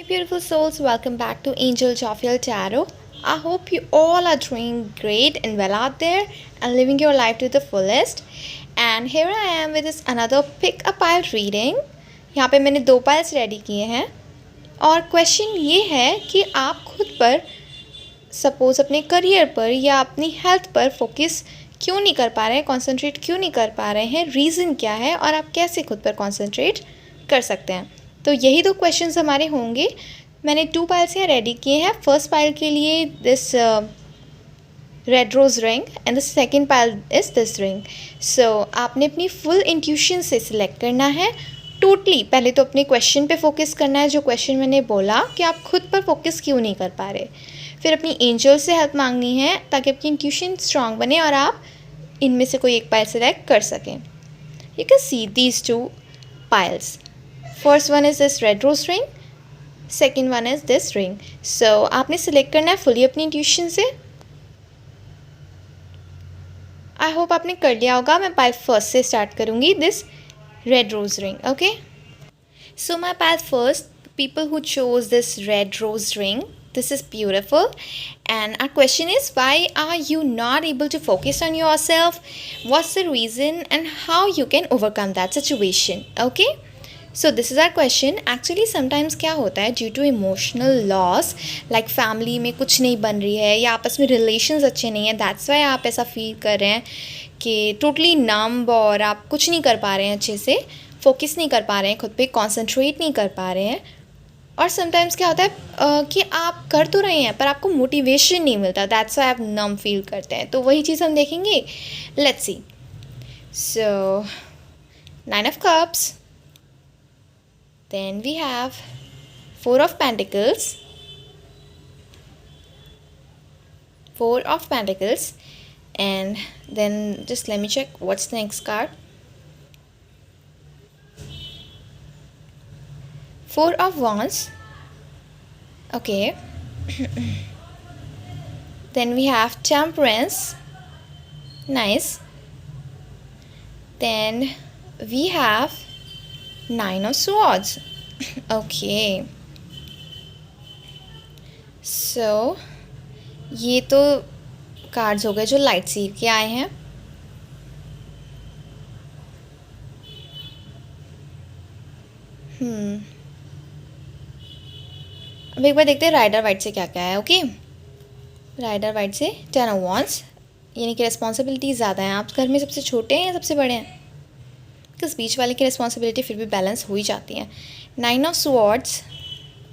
beautiful souls, welcome back to Angel Jophiel Tarot. I hope you all are doing great and well out there and living your life to the fullest. And here I am with this another pick a pile reading. यहाँ पे मैंने 2 piles ready किए हैं और question ये है कि आप खुद पर सपोज़ अपने करियर पर या अपनी हेल्थ पर फोकस क्यों नहीं कर पा रहे हैं, कॉन्सेंट्रेट क्यों नहीं कर पा रहे हैं, रीज़न क्या है और आप कैसे खुद पर कॉन्सेंट्रेट कर सकते हैं। तो यही 2 क्वेश्चंस हमारे होंगे। मैंने 2 पाइल्स यहाँ रेडी किए हैं। फर्स्ट पाइल के लिए this red rose ring and the second pile is this ring. So आपने अपनी फुल इंट्यूशन से सिलेक्ट करना है टोटली। पहले तो अपने क्वेश्चन पे फोकस करना है, जो क्वेश्चन मैंने बोला कि आप खुद पर फोकस क्यों नहीं कर पा रहे। फिर अपनी एंजल से हेल्प मांगनी है ताकि आपकी इंट्यूशन स्ट्रांग बने और आप इनमें से कोई एक पाइल सेलेक्ट कर सकें। You can see these 2 piles. First one is this red rose ring, second one is this ring. So आपने सिलेक्ट करना है फुली अपनी इंट्यूशन से। आई होप आपने कर लिया होगा। मैं पाइल फर्स्ट से स्टार्ट करूँगी, this red rose ring. Okay, so my pile first, people who chose this red rose ring, this is beautiful and our question is, why are you not able to focus on yourself? What's the reason and how you can overcome that situation? Okay, so this is our question. Actually sometimes क्या होता है, due to emotional loss, like family में कुछ नहीं बन रही है या आपस में relations अच्छे नहीं हैं, that's why आप ऐसा feel कर रहे हैं कि totally numb और आप कुछ नहीं कर पा रहे हैं, अच्छे से focus नहीं कर पा रहे हैं, खुद पे concentrate नहीं कर पा रहे हैं। और समटाइम्स क्या होता है कि आप कर तो रहे हैं पर आपको मोटिवेशन नहीं मिलता, दैट्स व्हाई आप नम फील करते हैं। तो वही चीज़ हम देखेंगे। Let's see. So 9 of cups, then we have 4 of pentacles, 4 of pentacles, and then just let me check what's the next card. 4 of wands. Okay. Then we have temperance. Nice. Then we have 9 of swords. Okay. So ये तो cards हो गए जो light सी के आए हैं। अब एक बार देखते हैं राइडर वाइट से क्या क्या है। ओके, राइडर वाइट से 10 of wands, यानी कि रिस्पॉन्सिबिलिटी ज़्यादा है। आप घर में सबसे छोटे हैं या सबसे बड़े हैं? बिकॉज बीच वाले की रिस्पॉन्सिबिलिटी फिर भी बैलेंस हो ही जाती है। 9 of swords,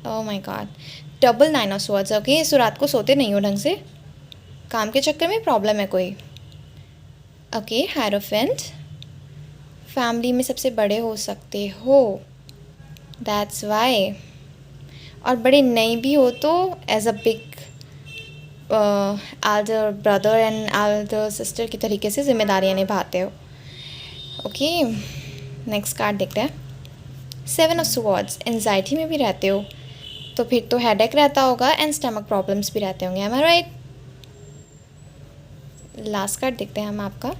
oh my god, double 9 of swords। Okay, so रात को सोते नहीं हो ढंग से, काम के चक्कर में प्रॉब्लम है कोई। ओके, हायरोफेंट, फैमिली में सबसे बड़े हो सकते हो, दैट्स वाई। और बड़े नहीं भी हो तो as a big elder brother and elder sister की तरीके से जिम्मेदारियाँ निभाते हो। ओके, नेक्स्ट कार्ड देखते हैं। 7 of swords, एंजाइटी में भी रहते हो तो फिर तो हेडेक रहता होगा एंड स्टमक प्रॉब्लम्स भी रहते होंगे। एम आई राइट? लास्ट कार्ड देखते हैं हम आपका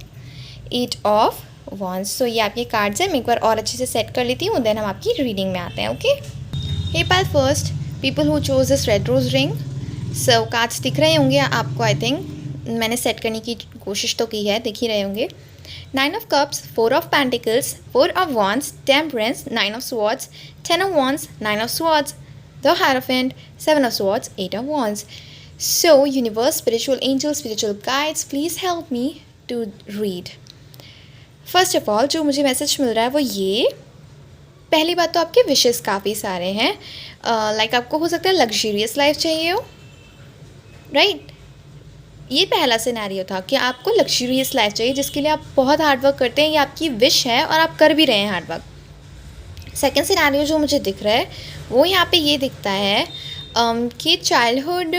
8 of wands। सो ये आपके कार्ड्स हैं। मैं एक बार और अच्छे से सेट कर लेती हूँ, देन हम आपकी रीडिंग में आते हैं। Okay, hey pile first, people who chose this red rose ring. So cards दिख रहे होंगे आपको, आई थिंक मैंने सेट करने की कोशिश तो की है, दिख ही रहे होंगे। 9 of cups, 4 of pentacles, 4 of wands, temperance, 9 of swords, 10 of wands, 9 of swords, the hierophant, 7 of swords, 8 of wands. So universe, spiritual angels, spiritual guides, please help me to read. First of all जो मुझे message मिल रहा है वो ये, पहली बात तो आपके विशेस काफ़ी सारे हैं। लाइक आपको हो सकता है लग्जरियस लाइफ चाहिए हो, राइट? ये पहला सिनेरियो था कि आपको लग्जरियस लाइफ चाहिए जिसके लिए आप बहुत हार्डवर्क करते हैं, ये आपकी विश है और आप कर भी रहे हैं हार्डवर्क। सेकेंड सिनेरियो जो मुझे दिख रहा है वो यहाँ पे ये दिखता है कि चाइल्डहुड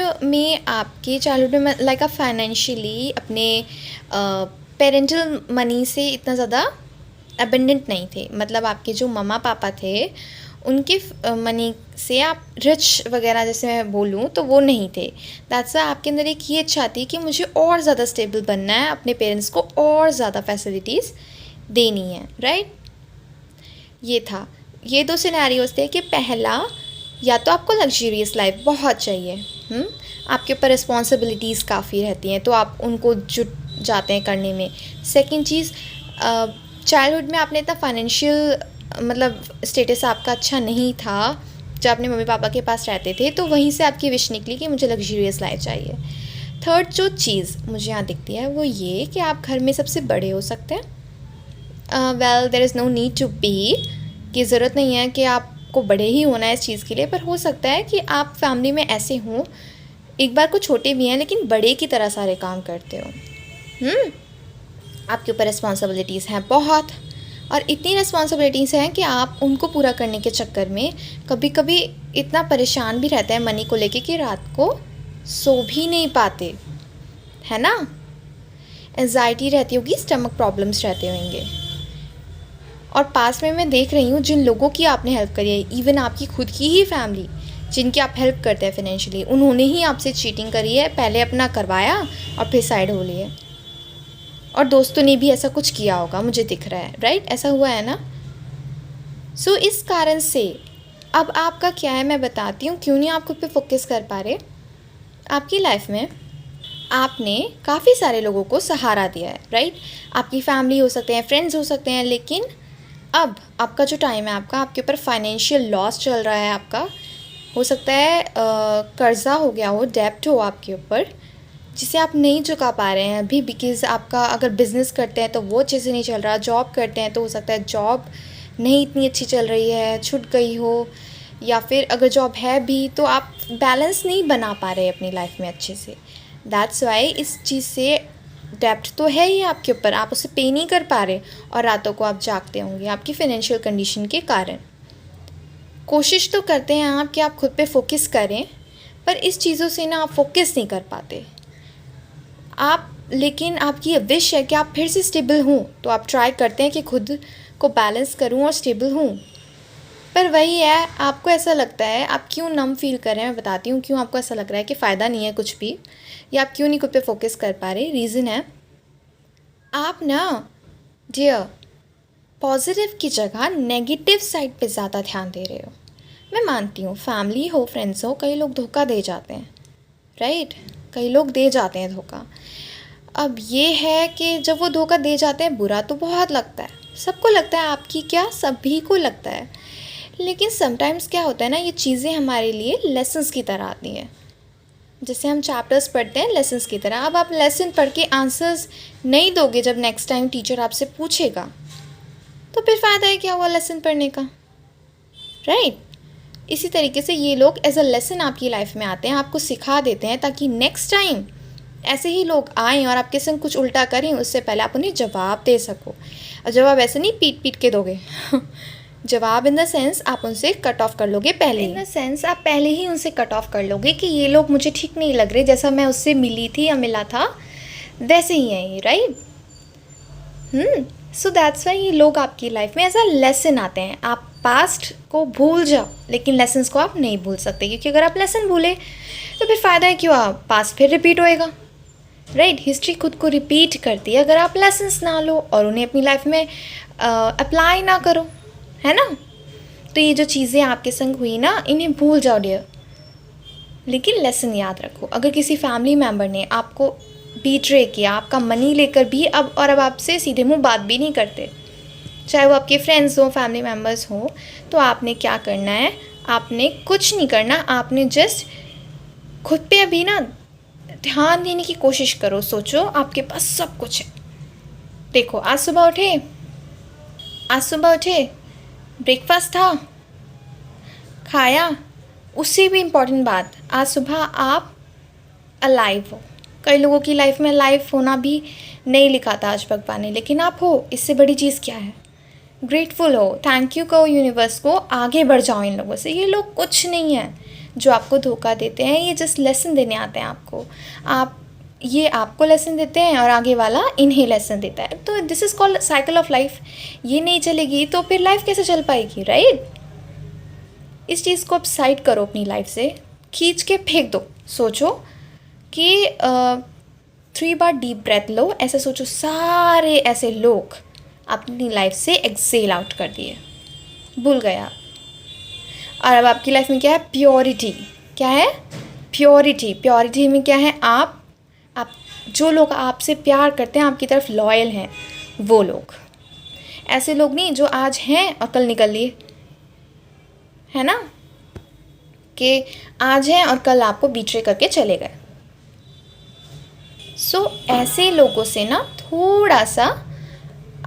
में लाइक आप फाइनेंशियली अपने पेरेंटल मनी से इतना ज़्यादा अबेंडेंट नहीं थे। मतलब आपके जो मम्मा पापा थे उनके मनी से आप रिच वगैरह जैसे मैं बोलूँ तो वो नहीं थे। दैट्स वाई आपके अंदर एक ये इच्छा थी कि मुझे और ज़्यादा स्टेबल बनना है, अपने पेरेंट्स को और ज़्यादा फैसिलिटीज़ देनी है, राइट? ये था। ये 2 सिनेरियोज थे कि पहला या तो आपको लग्जरियस लाइफ बहुत चाहिए, आपके ऊपर रिस्पॉन्सिबिलिटीज़ काफ़ी रहती हैं तो आप उनको जुट जाते हैं करने में। सेकंड चीज़, चाइल्डहुड में आपने इतना फाइनेंशियल मतलब स्टेटस आपका अच्छा नहीं था जब अपने मम्मी पापा के पास रहते थे, तो वहीं से आपकी विश निकली कि मुझे लग्जरियस लाइफ चाहिए। थर्ड जो चीज़ मुझे यहाँ दिखती है वो ये कि आप घर में सबसे बड़े हो सकते हैं। Well there is no need to be, कि ज़रूरत नहीं है कि आपको बड़े ही होना है इस चीज़ के लिए, पर हो सकता है कि आप फैमिली में ऐसे हों, एक बार को छोटे भी हैं लेकिन बड़े की तरह सारे काम करते हो। आपके ऊपर रिस्पॉन्सिबिलिटीज़ हैं बहुत, और इतनी रिस्पॉन्सिबिलिटीज़ हैं कि आप उनको पूरा करने के चक्कर में कभी कभी इतना परेशान भी रहते हैं मनी को लेके कि रात को सो भी नहीं पाते, है ना। एंजाइटी रहती होगी, स्टमक प्रॉब्लम्स रहते होंगे। और पास में मैं देख रही हूँ जिन लोगों की आपने हेल्प करी है, इवन आपकी खुद की ही फैमिली जिनकी आप हेल्प करते हैं फाइनेंशियली, उन्होंने ही आपसे चीटिंग करी है, पहले अपना करवाया और फिर साइड हो लिए। और दोस्तों ने भी ऐसा कुछ किया होगा, मुझे दिख रहा है, राइट, ऐसा हुआ है ना। सो इस कारण से अब आपका क्या है मैं बताती हूँ, क्यों नहीं आप खुद पे फोकस कर पा रहे। आपकी लाइफ में आपने काफ़ी सारे लोगों को सहारा दिया है, राइट। आपकी फैमिली हो सकते हैं, फ्रेंड्स हो सकते हैं, लेकिन अब आपका जो टाइम है, आपके ऊपर फाइनेंशियल लॉस चल रहा है, आपका हो सकता है कर्ज़ा हो गया हो, डेब्ट हो आपके ऊपर, जिसे आप नहीं चुका पा रहे हैं अभी, बिकॉज़ आपका अगर बिज़नेस करते हैं तो वो अच्छे से नहीं चल रहा, जॉब करते हैं तो हो सकता है जॉब नहीं इतनी अच्छी चल रही है, छूट गई हो, या फिर अगर जॉब है भी तो आप बैलेंस नहीं बना पा रहे अपनी लाइफ में अच्छे से। दैट्स वाई इस चीज़ से डेब्ट तो है ही आपके ऊपर, आप उसे पे नहीं कर पा रहे और रातों को आप जागते होंगे आपकी फाइनेंशियल कंडीशन के कारण। कोशिश तो करते हैं आप कि आप खुद पे फोकस करें, पर इस चीज़ों से ना आप फोकस नहीं कर पाते आप, लेकिन आपकी विश है कि आप फिर से स्टेबल हों, तो आप ट्राई करते हैं कि खुद को बैलेंस करूं और स्टेबल हूं। पर वही है, आपको ऐसा लगता है, आप क्यों नम फील कर रहे हैं, मैं बताती हूँ क्यों आपको ऐसा लग रहा है कि फ़ायदा नहीं है कुछ भी, या आप क्यों नहीं खुद पे फोकस कर पा रहे। रीज़न है, आप ना डियर पॉजिटिव की जगह नेगेटिव साइड पे ज़्यादा ध्यान दे रहे हो। मैं मानती हूँ फैमिली हो, फ्रेंड्स हो, कई लोग धोखा दे जाते हैं, राइट, कई लोग दे जाते हैं धोखा। अब ये है कि जब वो धोखा दे जाते हैं बुरा तो बहुत लगता है, सबको लगता है, आपकी क्या सभी को लगता है, लेकिन समटाइम्स क्या होता है ना, ये चीज़ें हमारे लिए लेसन्स की तरह आती हैं। जैसे हम चैप्टर्स पढ़ते हैं लेसन्स की तरह, अब आप लेसन पढ़ के आंसर्स नहीं दोगे जब नेक्स्ट टाइम टीचर आपसे पूछेगा, तो फिर फ़ायदा है क्या हुआ लेसन पढ़ने का, राइट। इसी तरीके से ये लोग एज अ लेसन आपकी लाइफ में आते हैं, आपको सिखा देते हैं ताकि नेक्स्ट टाइम ऐसे ही लोग आएँ और आपके संग कुछ उल्टा करें, उससे पहले आप उन्हें जवाब दे सको। और जवाब ऐसे नहीं पीट पीट के दोगे जवाब इन द सेंस आप उनसे कट ऑफ कर लोगे पहले, इन द सेंस आप पहले ही उनसे कट ऑफ कर लोगे कि ये लोग मुझे ठीक नहीं लग रहे, जैसा मैं उससे मिली थी या मिला था वैसे ही हैं ये, राइट। सो दैट्स वाई ये लोग आपकी लाइफ में एज अ लेसन आते हैं। आप पास्ट को भूल जाओ लेकिन लेसन्स को आप नहीं भूल सकते, क्योंकि अगर आप लेसन भूले तो फिर फ़ायदा है क्यों, आप पास्ट फिर रिपीट होएगा, राइट। हिस्ट्री खुद को रिपीट करती है अगर आप लेसन्स ना लो और उन्हें अपनी लाइफ में अप्लाई ना करो, है ना। तो ये जो चीज़ें आपके संग हुई ना, इन्हें भूल जाओ डियर, लेकिन लेसन याद रखो। अगर किसी फैमिली मेम्बर ने आपको बीट्रे किया, आपका मनी लेकर भी अब आपसे सीधे मुंह बात भी नहीं करते, चाहे वो आपके फ्रेंड्स हो, फैमिली मेम्बर्स हो, तो आपने क्या करना है, आपने कुछ नहीं करना, आपने जस्ट खुद पे अभी ना ध्यान देने की कोशिश करो। सोचो आपके पास सब कुछ है। देखो आज सुबह उठे, ब्रेकफास्ट था, खाया, उससे भी इम्पॉर्टेंट बात, आज सुबह आप अलाइव हो। कई लोगों की लाइफ में अलाइव होना भी नहीं लिखा था आज भगवान ने, लेकिन आप हो, इससे बड़ी चीज़ क्या है। ग्रेटफुल हो, थैंक यू कहो यूनिवर्स को, आगे बढ़ जाओ इन लोगों से। ये लोग कुछ नहीं है जो आपको धोखा देते हैं, ये जस्ट लेसन देने आते हैं आपको। ये आपको लेसन देते हैं और आगे वाला इन्हें लेसन देता है। तो this is called cycle of life. ये नहीं चलेगी तो फिर लाइफ कैसे चल पाएगी, राइट। इस चीज़ को आप साइड करो, अपनी लाइफ से खींच के फेंक दो। सोचो कि 3 बार डीप ब्रेथ लो, ऐसे सोचो सारे ऐसे लोग अपनी लाइफ से एक्सेल आउट कर दिए, भूल गया। और अब आपकी लाइफ में क्या है? प्योरिटी। क्या है? प्योरिटी। प्योरिटी में क्या है? आप जो लोग आपसे प्यार करते हैं, आपकी तरफ लॉयल हैं, वो लोग। ऐसे लोग नहीं जो आज हैं और कल निकल लिए, है ना, कि आज हैं और कल आपको बीट्रे करके चले गए। सो ऐसे लोगों से ना थोड़ा सा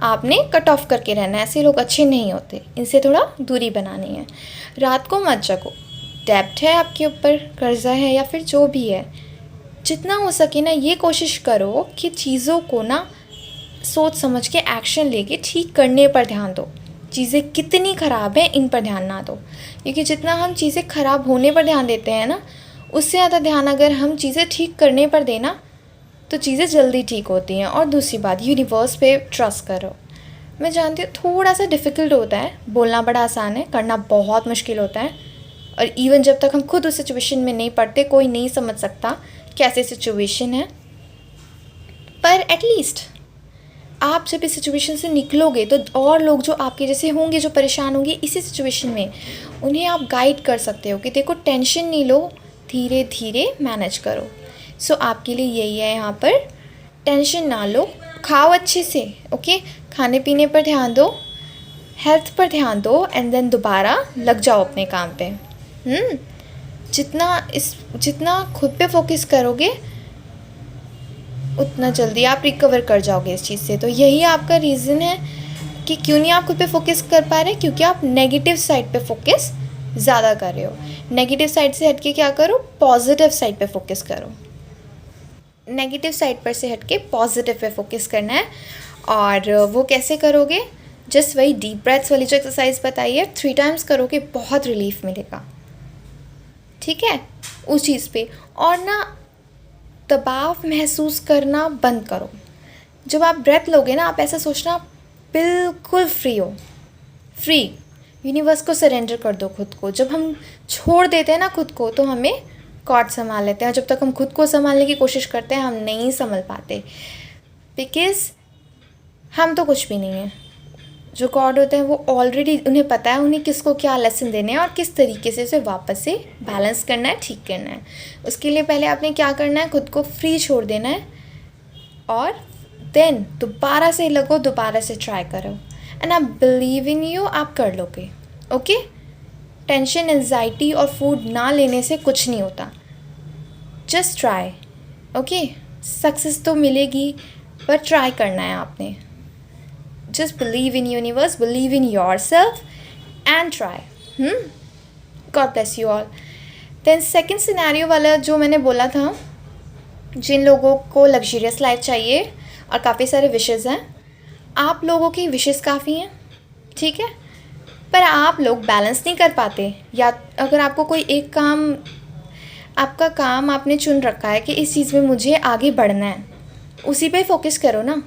आपने कट ऑफ करके रहना है। ऐसे लोग अच्छे नहीं होते, इनसे थोड़ा दूरी बनानी है। रात को मत जगो। डेब्ट है आपके ऊपर, कर्जा है या फिर जो भी है, जितना हो सके ना ये कोशिश करो कि चीज़ों को ना सोच समझ के एक्शन लेके ठीक करने पर ध्यान दो। चीज़ें कितनी ख़राब हैं इन पर ध्यान ना दो, क्योंकि जितना हम चीज़ें ख़राब होने पर ध्यान देते हैं ना, उससे ज़्यादा ध्यान अगर हम चीज़ें ठीक करने पर देना तो चीज़ें जल्दी ठीक होती हैं। और दूसरी बात, यूनिवर्स पे ट्रस्ट करो। मैं जानती हूँ थोड़ा सा डिफ़िकल्ट होता है, बोलना बड़ा आसान है, करना बहुत मुश्किल होता है। और इवन जब तक हम खुद उस सिचुएशन में नहीं पड़ते, कोई नहीं समझ सकता कैसे सिचुएशन है। पर एटलीस्ट आप जब इस सिचुएशन से निकलोगे तो और लोग जो आपके जैसे होंगे, जो परेशान होंगे इसी सिचुएशन में, उन्हें आप गाइड कर सकते हो कि देखो टेंशन नहीं लो, धीरे धीरे मैनेज करो। सो आपके लिए यही है यहाँ पर, टेंशन ना लो, खाओ अच्छे से, ओके, खाने पीने पर ध्यान दो, हेल्थ पर ध्यान दो, एंड देन दोबारा लग जाओ अपने काम पे। जितना खुद पे फोकस करोगे उतना जल्दी आप रिकवर कर जाओगे इस चीज़ से। तो यही आपका रीज़न है कि क्यों नहीं आप खुद पे फोकस कर पा रहे, क्योंकि आप नेगेटिव साइड पे फोकस ज़्यादा कर रहे हो। नेगेटिव साइड से हट के क्या करो? पॉजिटिव साइड पे फोकस करो। नेगेटिव साइड पर से हट के पॉजिटिव पे फोकस करना है। और वो कैसे करोगे? जस्ट वही डीप ब्रेथ्स वाली जो एक्सरसाइज बताई है, 3 टाइम्स करोगे, बहुत रिलीफ मिलेगा। ठीक है, उस चीज़ पे। और ना दबाव महसूस करना बंद करो। जब आप ब्रेथ लोगे ना, आप ऐसा सोचना बिल्कुल फ्री हो, फ्री। यूनिवर्स को सरेंडर कर दो खुद को। जब हम छोड़ देते हैं ना खुद को, तो हमें गॉड संभाल लेते हैं। जब तक हम खुद को संभालने की कोशिश करते हैं, हम नहीं संभल पाते, बिकॉज़ हम तो कुछ भी नहीं है। जो गॉड होते हैं वो ऑलरेडी, उन्हें पता है उन्हें किसको क्या लेसन देने हैं और किस तरीके से उसे वापस से बैलेंस करना है, ठीक करना है। उसके लिए पहले आपने क्या करना है? खुद को फ्री छोड़ देना है, और देन दोबारा से लगो, दोबारा से ट्राई करो, and I believe in you, आप कर लोगे। ओके, टेंशन, एंजाइटी और फूड ना लेने से कुछ नहीं होता। Just try. ओके, सक्सेस तो मिलेगी, पर ट्राई करना है आपने। Just believe in universe, believe in yourself and try. God bless you all. Then second scenario वाला जो मैंने बोला था, जिन लोगों को लग्जरियस लाइफ चाहिए और काफ़ी सारे विशेज़ हैं, आप लोगों की विशेज़ काफ़ी हैं, ठीक है, पर आप लोग बैलेंस नहीं कर पाते। या अगर आपको कोई एक काम, आपका काम आपने चुन रखा है कि इस चीज़ में मुझे आगे बढ़ना है, उसी पे फोकस करो ना।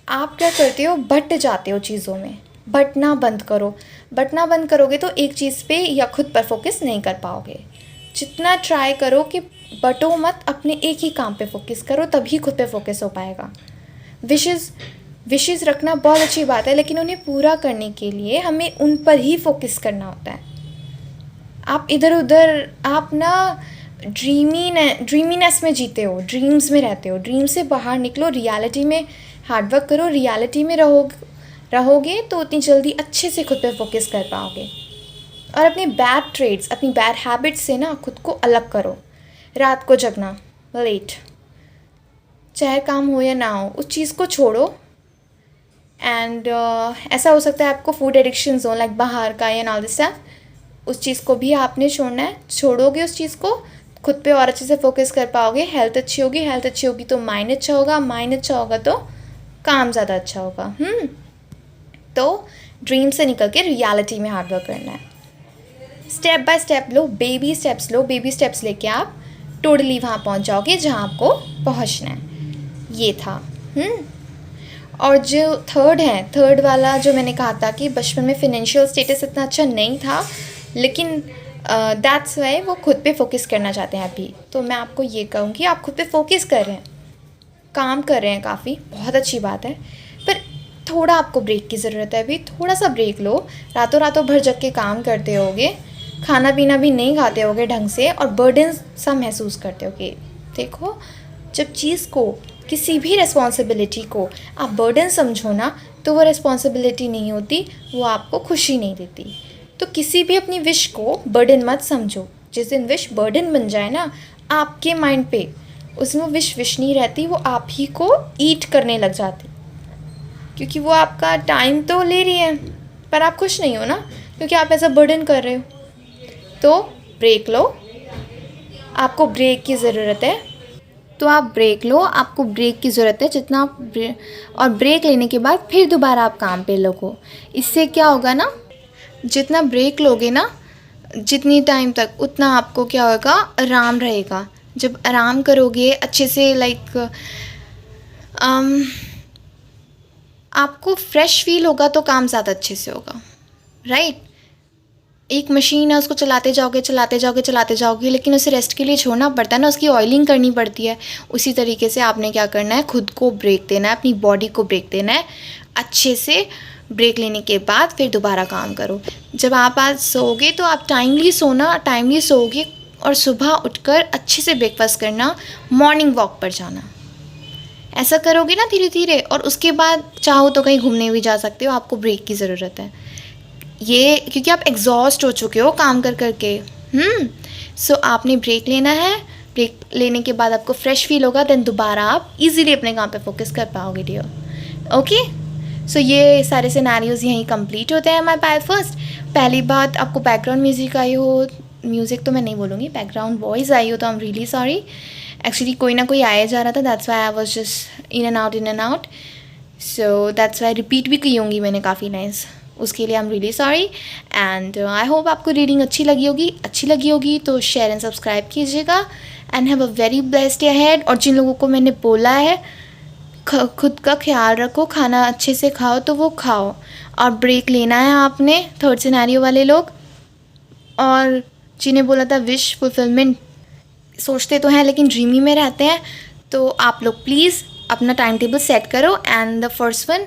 आप क्या करते हो? बट जाते हो चीज़ों में। बटना बंद करो। बटना बंद करोगे तो एक चीज़ पे या खुद पर फोकस नहीं कर पाओगे। जितना ट्राई करो कि बटो मत, अपने एक ही काम पे फोकस करो, तभी खुद पे फोकस हो पाएगा। विशेज़ रखना बहुत अच्छी बात है, लेकिन उन्हें पूरा करने के लिए हमें उन पर ही फोकस करना होता है। आप इधर उधर, आप ना ड्रीमीनेस में जीते हो, ड्रीम्स में रहते हो। ड्रीम से बाहर निकलो, रियलिटी में हार्डवर्क करो। रियलिटी में रहोगे तो उतनी जल्दी अच्छे से खुद पे फोकस कर पाओगे। और अपने बैड ट्रेड्स, अपनी बैड हैबिट्स से ना खुद को अलग करो। रात को जगना, लेट, चाहे काम हो या ना हो, उस चीज़ को छोड़ो। एंड ऐसा हो सकता है आपको फूड एडिक्शंस हो, लाइक बाहर का या ऑल दिस स्टफ, उस चीज़ को भी आपने छोड़ना है। छोड़ोगे उस चीज़ को, खुद पे और अच्छे से फोकस कर पाओगे। हेल्थ अच्छी होगी, हेल्थ अच्छी होगी तो माइंड अच्छा होगा, माइंड अच्छा होगा तो काम ज़्यादा अच्छा होगा। तो ड्रीम से निकल के रियलिटी में हार्डवर्क करना है। Step by step low, baby steps low. Baby steps लेके आप टोटली वहाँ पहुँच जाओगे जहाँ आपको पहुँचना है। ये था। और जो थर्ड वाला जो मैंने कहा था कि बचपन में फिनेंशियल स्टेटस इतना अच्छा नहीं था, लेकिन दैट्स वाई वो खुद पे फोकस करना चाहते हैं अभी। तो मैं आपको ये कहूँगी, आप खुद पे फोकस कर रहे हैं, काम कर रहे हैं, काफ़ी बहुत अच्छी बात है, पर थोड़ा आपको ब्रेक की ज़रूरत है अभी। थोड़ा सा ब्रेक लो। रातों रातों भर जग के काम करते होगे खाना पीना भी नहीं खाते होगे ढंग से और बर्डन सा महसूस करते होगे। देखो, जब चीज़ को, किसी भी रिस्पॉन्सिबिलिटी को आप बर्डन समझो ना, तो वो रिस्पॉन्सिबिलिटी नहीं होती, वो आपको खुशी नहीं देती। तो किसी भी अपनी विश को बर्डन मत समझो। जिस दिन विश बर्डन बन जाए ना आपके माइंड पे, उसमें वो विश नहीं रहती, वो आप ही को ईट करने लग जाती, क्योंकि वो आपका टाइम तो ले रही है पर आप खुश नहीं हो ना, क्योंकि आप ऐसा बर्डन कर रहे हो। तो ब्रेक लो, आपको ब्रेक की ज़रूरत है, तो आप ब्रेक लो, आपको ब्रेक की ज़रूरत है जितना आप और ब्रेक लेने के बाद फिर दोबारा आप काम पे लगो। इससे क्या होगा ना, जितना ब्रेक लोगे ना जितनी टाइम तक, उतना आपको क्या होगा, आराम रहेगा। जब आराम करोगे अच्छे से, लाइक आपको फ्रेश फील होगा तो काम ज़्यादा अच्छे से होगा, राइट। एक मशीन है, उसको चलाते जाओगे, लेकिन उसे रेस्ट के लिए छोड़ना पड़ता है ना, उसकी ऑयलिंग करनी पड़ती है। उसी तरीके से आपने क्या करना है, खुद को ब्रेक देना है, अपनी बॉडी को ब्रेक देना है। अच्छे से ब्रेक लेने के बाद फिर दोबारा काम करो। जब आप आज सोओगे तो आप टाइमली सोना, टाइमली सोओगे और सुबह उठकर अच्छे से ब्रेकफास्ट करना, मॉर्निंग वॉक पर जाना। ऐसा करोगे ना धीरे धीरे, और उसके बाद चाहो तो कहीं घूमने भी जा सकते हो। आपको ब्रेक की ज़रूरत है ये, क्योंकि आप एग्जॉस्ट हो चुके हो काम कर कर के। सो आपने ब्रेक लेना है। ब्रेक लेने के बाद आपको फ्रेश फील होगा, देन दोबारा आप इजीली अपने काम पे फोकस कर पाओगे डियर। ओके, सो ये सारे सिनेरियोज यहीं कंप्लीट होते हैं माय पायल फर्स्ट। पहली बात, आपको बैकग्राउंड म्यूज़िक आई हो, म्यूज़िक तो मैं नहीं बोलूँगी, बैकग्राउंड वॉइस आई हो, तो I am really sorry. Actually कोई ना कोई आया जा रहा था, that's why I was just in and out, so that's why repeat भी की होंगी मैंने काफ़ी लाइन्स, उसके लिए I am really sorry. And I hope आपको रीडिंग अच्छी लगी होगी तो शेयर एंड सब्सक्राइब कीजिएगा। And have a very blessed day ahead. और जिन लोगों को मैंने बोला है खुद का ख्याल रखो, खाना अच्छे से खाओ तो वो खाओ, और ब्रेक लेना है आपने, थर्ड सिनेरियो वाले लोग। और जिन्हें बोला था विश फुलफिलमेंट, सोचते तो हैं लेकिन ड्रीमी में रहते हैं, तो आप लोग प्लीज़ अपना टाइम टेबल सेट करो। एंड द फर्स्ट वन,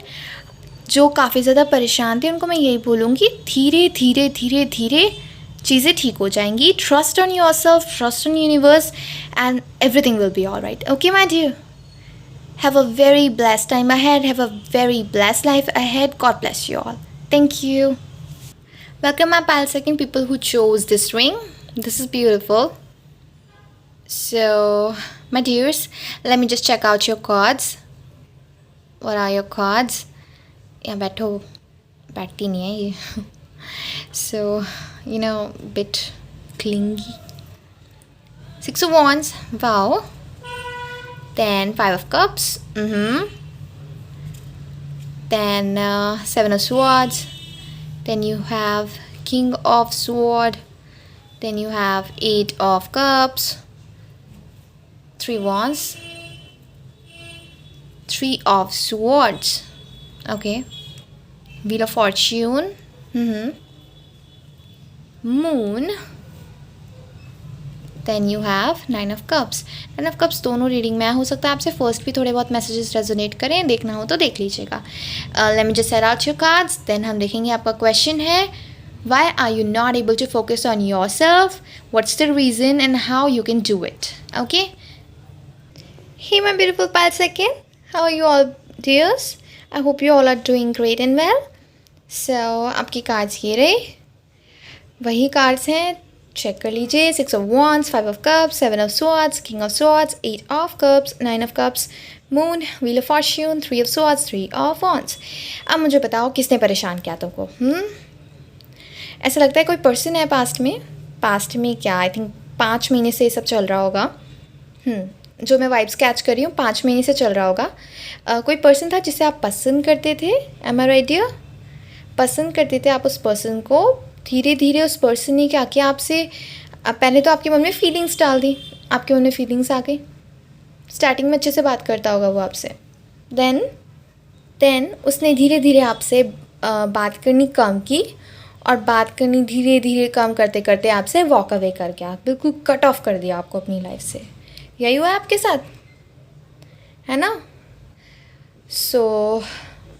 जो काफ़ी ज़्यादा परेशान थे, उनको मैं यही बोलूँगी, धीरे धीरे चीज़ें ठीक हो जाएंगी। Trust on yourself, trust on universe, and everything will be all right. Okay my dear, have a very blessed time ahead, have a very blessed life ahead. God bless you all. Thank you. Welcome my pal second people who chose this ring. This is beautiful. So my dears, let me just check out your cards. What are your cards? Yeah, बैठती नहीं है ये. So you know, bit clingy. Six of Wands. Wow. Then Five of Cups. Then Seven of Swords. Then you have King of Sword. Then you have Eight of Cups. Three Wands. Three of Swords. Okay. Wheel of Fortune. Moon. Then you have Nine of Cups. Nine of Cups दोनों reading में हो सकता है आपसे first भी थोड़े बहुत messages resonate करें, देखना हो तो देख लीजिएगा। Let me just set out your cards, then हम देखेंगे। आपका क्वेश्चन है, why are you not able to focus on yourself, what's the reason and how you can do it. Okay, hey my beautiful pile second, how are you all dears? I hope you all are doing great and well. So आपकी cards ये रहे, वही cards हैं, check कर लीजिए। Six of wands, five of cups, seven of swords, king of swords, eight of cups, nine of cups, moon, wheel of fortune, three of swords, three of wands. अब मुझे बताओ किसने परेशान किया तुमको? ऐसा लगता है कोई पर्सन है पास्ट में क्या, आई थिंक 5 महीने से ये सब चल रहा होगा। जो मैं वाइब्स कैच कर रही हूँ 5 महीने से चल रहा होगा। कोई पर्सन था जिसे आप पसंद करते थे, एम आई राइट डियर? पसंद करते थे आप उस पर्सन को। धीरे धीरे उस पर्सन ने क्या किया आपसे, पहले तो आपके मन में फीलिंग्स डाल दी, आपके मन में फीलिंग्स आ गई। स्टार्टिंग में अच्छे से बात करता होगा वो आपसे, देन उसने धीरे धीरे आपसे बात करनी कम की, और बात करनी धीरे धीरे कम करते करते आपसे वॉक अवे कर गया, बिल्कुल कट ऑफ कर दिया आपको अपनी लाइफ से। यही हुआ आपके साथ, है ना? सो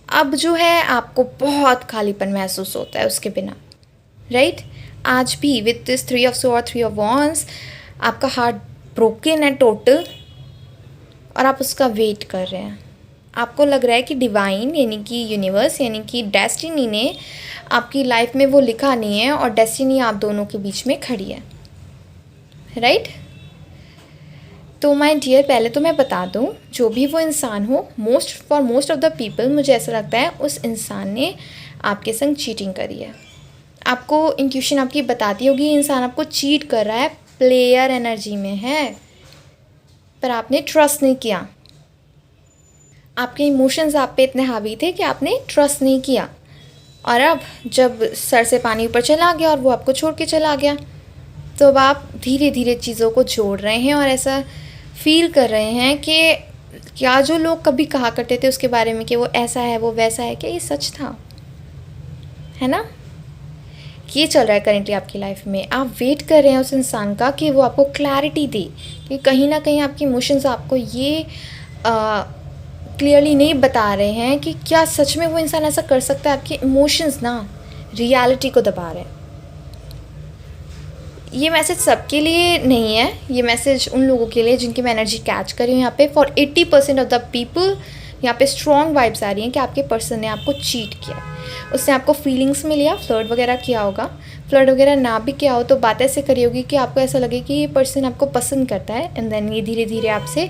अब जो है आपको बहुत खालीपन महसूस होता है उसके बिना, राइट? आज भी with this 3 of sword 3 of wands आपका हार्ट ब्रोकन है टोटल, और आप उसका वेट कर रहे हैं। आपको लग रहा है कि डिवाइन यानी कि यूनिवर्स यानी कि डेस्टिनी ने आपकी लाइफ में वो लिखा नहीं है, और डेस्टिनी आप दोनों के बीच में खड़ी है, राइट? तो माय डियर, पहले तो मैं बता दूं, जो भी वो इंसान हो, मोस्ट ऑफ द पीपल, मुझे ऐसा लगता है उस इंसान ने आपके संग चीटिंग करी है। आपको इंट्यूशन आपकी बताती होगी ये इंसान आपको चीट कर रहा है, प्लेयर एनर्जी में है, पर आपने ट्रस्ट नहीं किया। आपके इमोशंस आप पे इतने हावी थे कि आपने ट्रस्ट नहीं किया, और अब जब सर से पानी ऊपर चला गया और वो आपको छोड़ के चला गया, तो अब आप धीरे धीरे चीज़ों को जोड़ रहे हैं और ऐसा फील कर रहे हैं कि क्या जो लोग कभी कहा करते थे उसके बारे में कि वो ऐसा है वो वैसा है, क्या ये सच था? है ना? ये चल रहा है करेंटली आपकी लाइफ में। आप वेट कर रहे हैं उस इंसान का कि वो आपको क्लैरिटी दे, कि कहीं ना कहीं आपके इमोशंस आपको ये क्लियरली नहीं बता रहे हैं कि क्या सच में वो इंसान ऐसा कर सकता है। आपके इमोशंस ना रियलिटी को दबा रहे हैं। ये मैसेज सबके लिए नहीं है, ये मैसेज उन लोगों के लिए जिनकी मैं एनर्जी कैच कर रही हूँ यहाँ पे। फॉर 80% ऑफ द पीपल यहाँ पे स्ट्रॉन्ग वाइब्स आ रही हैं कि आपके पर्सन ने आपको चीट किया, उसने आपको फीलिंग्स में लिया, फ्लर्ट वगैरह किया होगा। फ्लर्ट वगैरह ना भी किया हो तो बात ऐसे करी होगी कि आपको ऐसा लगे कि ये पर्सन आपको पसंद करता है, एंड देन ये धीरे धीरे आपसे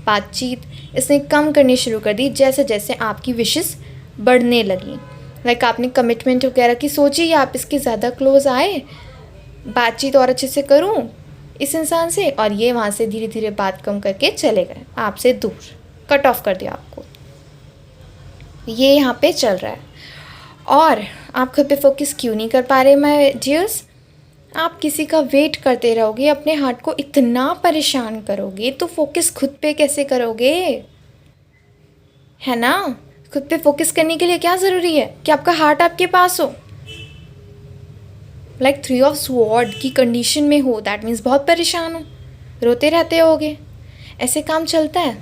बातचीत इसने कम करनी शुरू कर दी जैसे जैसे आपकी विशेस बढ़ने लगी। लाइक आपने कमिटमेंट वगैरह की सोची, या आप इसके ज़्यादा क्लोज आए, बातचीत और अच्छे से करूं इस इंसान से, और ये वहाँ से धीरे धीरे बात कम करके चले गए, आपसे दूर, कट ऑफ कर दिया आपको। ये यहाँ पे चल रहा है। और आप खुद पे फोकस क्यों नहीं कर पा रहे माय डियर्स? आप किसी का वेट करते रहोगे, अपने हार्ट को इतना परेशान करोगे तो फोकस खुद पे कैसे करोगे? है ना? खुद पे फोकस करने के लिए क्या ज़रूरी है कि आपका हार्ट आपके पास हो, लाइक 3 ऑफ स्वॉर्ड की कंडीशन में हो। दैट मीन्स बहुत परेशान हो, रोते रहते होगे। ऐसे काम चलता है?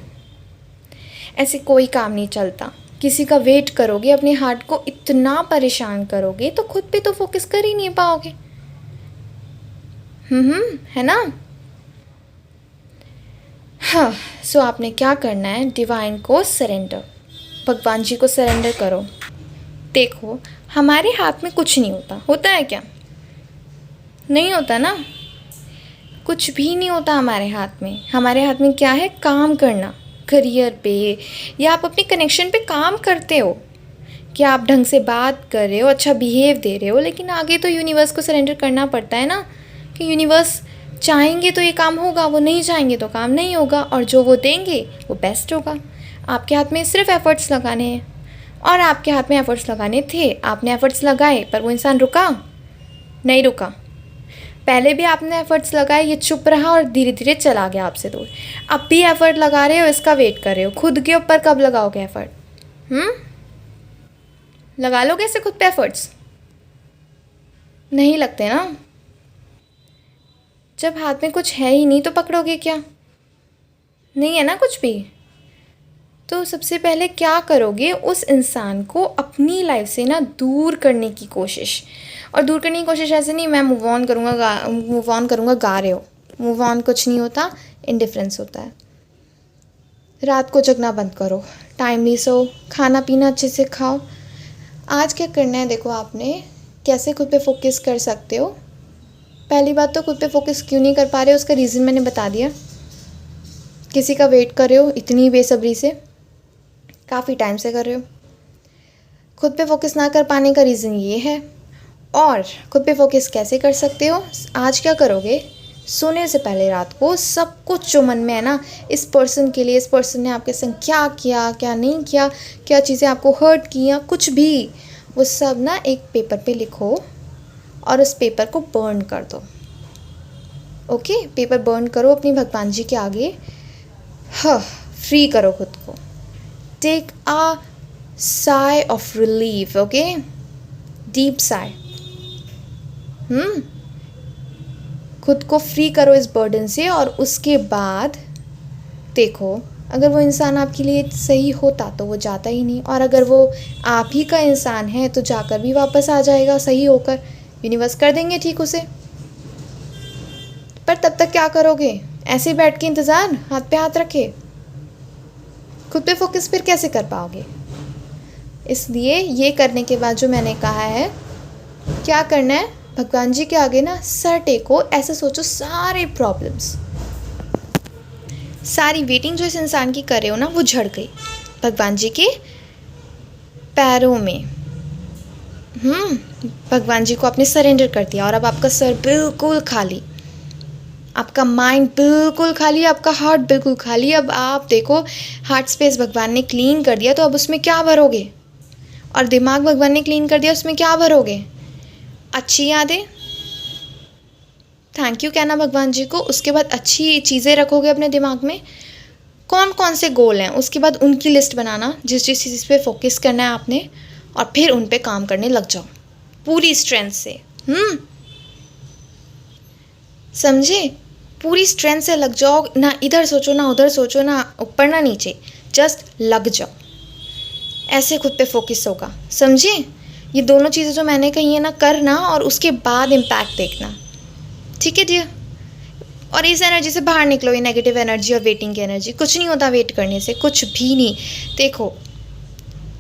ऐसे कोई काम नहीं चलता। किसी का वेट करोगे, अपने हार्ट को इतना परेशान करोगे तो खुद पे तो फोकस कर ही नहीं पाओगे। है ना? हाँ, सो आपने क्या करना है, डिवाइन को सरेंडर, भगवान जी को सरेंडर करो। देखो, हमारे हाथ में कुछ नहीं होता, होता है क्या? नहीं होता ना, कुछ भी नहीं होता हमारे हाथ में। हमारे हाथ में क्या है? काम करना, करियर पे या आप अपने कनेक्शन पे काम करते हो, कि आप ढंग से बात कर रहे हो, अच्छा बिहेव दे रहे हो, लेकिन आगे तो यूनिवर्स को सरेंडर करना पड़ता है ना, कि यूनिवर्स चाहेंगे तो ये काम होगा, वो नहीं चाहेंगे तो काम नहीं होगा, और जो वो देंगे वो बेस्ट होगा। आपके हाथ में सिर्फ एफ़र्ट्स लगाने हैं, और आपके हाथ में एफ़र्ट्स लगाने थे, आपने एफ़र्ट्स लगाए, पर वो इंसान रुका नहीं, रुका। पहले भी आपने एफ़र्ट्स लगाए, ये चुप रहा और धीरे धीरे चला गया आपसे दूर। अब भी एफ़र्ट लगा रहे हो, इसका वेट कर रहे हो। खुद के ऊपर कब लगाओगे एफ़र्ट? लगा लोगे ऐसे खुद पे एफ़र्ट्स? नहीं लगते ना। जब हाथ में कुछ है ही नहीं तो पकड़ोगे क्या? नहीं है ना कुछ भी। तो सबसे पहले क्या करोगे, उस इंसान को अपनी लाइफ से ना दूर करने की कोशिश। और दूर करने की कोशिश ऐसे नहीं मैं मूव ऑन करूँगा गा रहे हो। मूव ऑन कुछ नहीं होता, इंडिफरेंस होता है। रात को जगना बंद करो, टाइमली सो, खाना पीना अच्छे से खाओ। आज क्या करना है, देखो आपने कैसे खुद पे फोकस कर सकते हो। पहली बात तो खुद पे फोकस क्यों नहीं कर पा रहे हो, उसका रीज़न मैंने बता दिया। किसी का वेट कर रहे हो इतनी बेसब्री से, काफ़ी टाइम से कर रहे हो। खुद पे फोकस ना कर पाने का रीज़न ये है। और खुद पे फोकस कैसे कर सकते हो, आज क्या करोगे, सोने से पहले रात को सब कुछ जो मन में है ना, इस पर्सन के लिए, इस पर्सन ने आपके संग क्या किया, क्या नहीं किया, क्या चीज़ें आपको हर्ट किया, कुछ भी, वो सब ना एक पेपर पे लिखो और उस पेपर को बर्न कर दो। ओके, पेपर बर्न करो अपनी भगवान जी के आगे। हाँ, फ्री करो खुद को। Take a sigh of relief, okay, deep sigh. खुद को फ्री करो इस बर्डन से, और उसके बाद देखो, अगर वो इंसान आपके लिए सही होता तो वो जाता ही नहीं, और अगर वो आप ही का इंसान है तो जाकर भी वापस आ जाएगा सही होकर। यूनिवर्स कर देंगे ठीक उसे। पर तब तक क्या करोगे? ऐसे ही बैठ के इंतज़ार, हाथ पे हाथ रखे? खुद पे फोकस फिर कैसे कर पाओगे? इसलिए ये करने के बाद जो मैंने कहा है, क्या करना है, भगवान जी के आगे ना सर टेको, ऐसे सोचो सारे प्रॉब्लम्स, सारी वेटिंग जो इस इंसान की कर रहे हो ना, वो झड़ गई भगवान जी के पैरों में। भगवान जी को आपने सरेंडर कर दिया और अब आपका सर बिल्कुल खाली, आपका माइंड बिल्कुल खाली, आपका हार्ट बिल्कुल खाली। अब आप देखो, हार्ट स्पेस भगवान ने क्लीन कर दिया, तो अब उसमें क्या भरोगे? और दिमाग भगवान ने क्लीन कर दिया, उसमें क्या भरोगे? अच्छी यादें, थैंक यू कहना भगवान जी को। उसके बाद अच्छी चीज़ें रखोगे अपने दिमाग में। कौन कौन से गोल हैं, उसके बाद उनकी लिस्ट बनाना, जिस जिस चीज़ पे फोकस करना है आपने, और फिर उन पे काम करने लग जाओ पूरी स्ट्रेंथ से। समझे? पूरी स्ट्रेंथ से लग जाओ, ना इधर सोचो ना उधर सोचो, ना ऊपर ना नीचे, जस्ट लग जाओ। ऐसे खुद पे फोकस होगा, समझे? ये दोनों चीज़ें जो मैंने कही है ना, करना और उसके बाद इम्पैक्ट देखना, ठीक है डियर? और इस एनर्जी से बाहर निकलो, ये नेगेटिव एनर्जी और वेटिंग की एनर्जी। कुछ नहीं होता वेट करने से, कुछ भी नहीं। देखो,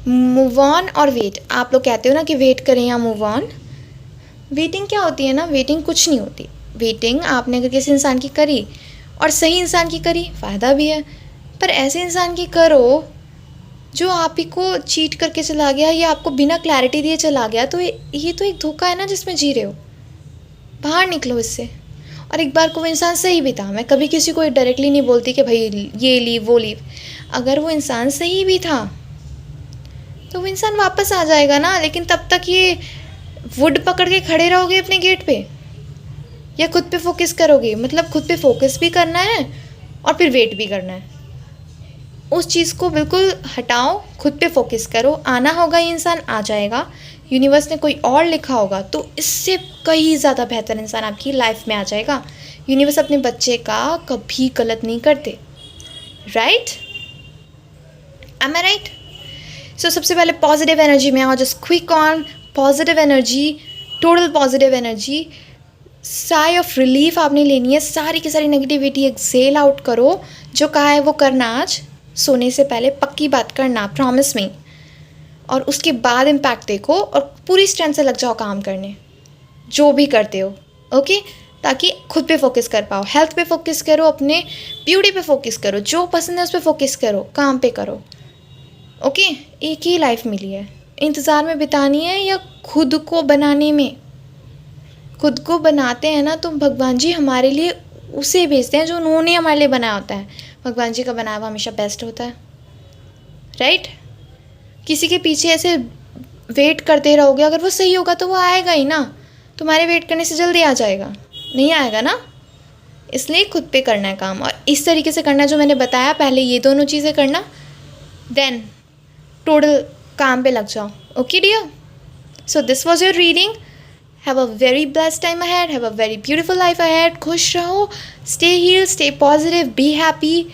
मूव ऑन और वेट, आप लोग कहते हो ना कि वेट करें या मूव ऑन। वेटिंग क्या होती है ना, वेटिंग कुछ नहीं होती। वेटिंग आपने अगर किसी इंसान की करी और सही इंसान की करी, फ़ायदा भी है, पर ऐसे इंसान की करो जो आप ही को चीट करके चला गया या आपको बिना क्लैरिटी दिए चला गया, तो ये तो एक धोखा है ना जिसमें जी रहे हो। बाहर निकलो इससे। और एक बार को वो इंसान सही भी था, मैं कभी किसी को डायरेक्टली नहीं बोलती कि भाई ये लीव वो लीव, अगर वो इंसान सही भी था तो वो इंसान वापस आ जाएगा ना। लेकिन तब तक ये वुड पकड़ के खड़े रहोगे अपने गेट पे, या खुद पे फोकस करोगे? मतलब खुद पे फोकस भी करना है और फिर वेट भी करना है। उस चीज़ को बिल्कुल हटाओ, खुद पे फोकस करो। आना होगा, ये इंसान आ जाएगा। यूनिवर्स ने कोई और लिखा होगा तो इससे कहीं ज़्यादा बेहतर इंसान आपकी लाइफ में आ जाएगा। यूनिवर्स अपने बच्चे का कभी गलत नहीं करते, राइट? एम आई राइट? सो सबसे पहले पॉजिटिव एनर्जी में आओ, just quick on positive energy, total positive energy. Sai of relief आपने लेनी है, सारी की सारी नेगेटिविटी एक्सेल आउट करो। जो कहा है वो करना, आज सोने से पहले पक्की बात करना, प्रॉमिस में। और उसके बाद इम्पैक्ट देखो और पूरी स्ट्रेंथ से लग जाओ काम करने, जो भी करते हो, ओके? ताकि खुद पे फोकस कर पाओ, हेल्थ पे फोकस करो, अपने ब्यूटी पे फोकस करो, जो पसंद है उस पे फोकस करो, काम पे करो, ओके? एक ही लाइफ मिली है, इंतज़ार में बितानी है या खुद को बनाने में? खुद को बनाते हैं ना तो भगवान जी हमारे लिए उसे भेजते हैं जो उन्होंने हमारे लिए बनाया होता है। भगवान जी का बनाया हुआ हमेशा बेस्ट होता है, राइट? किसी के पीछे ऐसे वेट करते रहोगे, अगर वो सही होगा तो वो आएगा ही ना। तुम्हारे वेट करने से जल्दी आ जाएगा? नहीं आएगा ना। इसलिए खुद पे करना है काम, और इस तरीके से करना जो मैंने बताया। पहले ये दोनों चीज़ें करना, देन टोटल काम पे लग जाओ, okay dear? So this was your reading. Have a very blessed time ahead. Have a very beautiful life ahead. खुश रहो, stay healed, stay positive, be happy.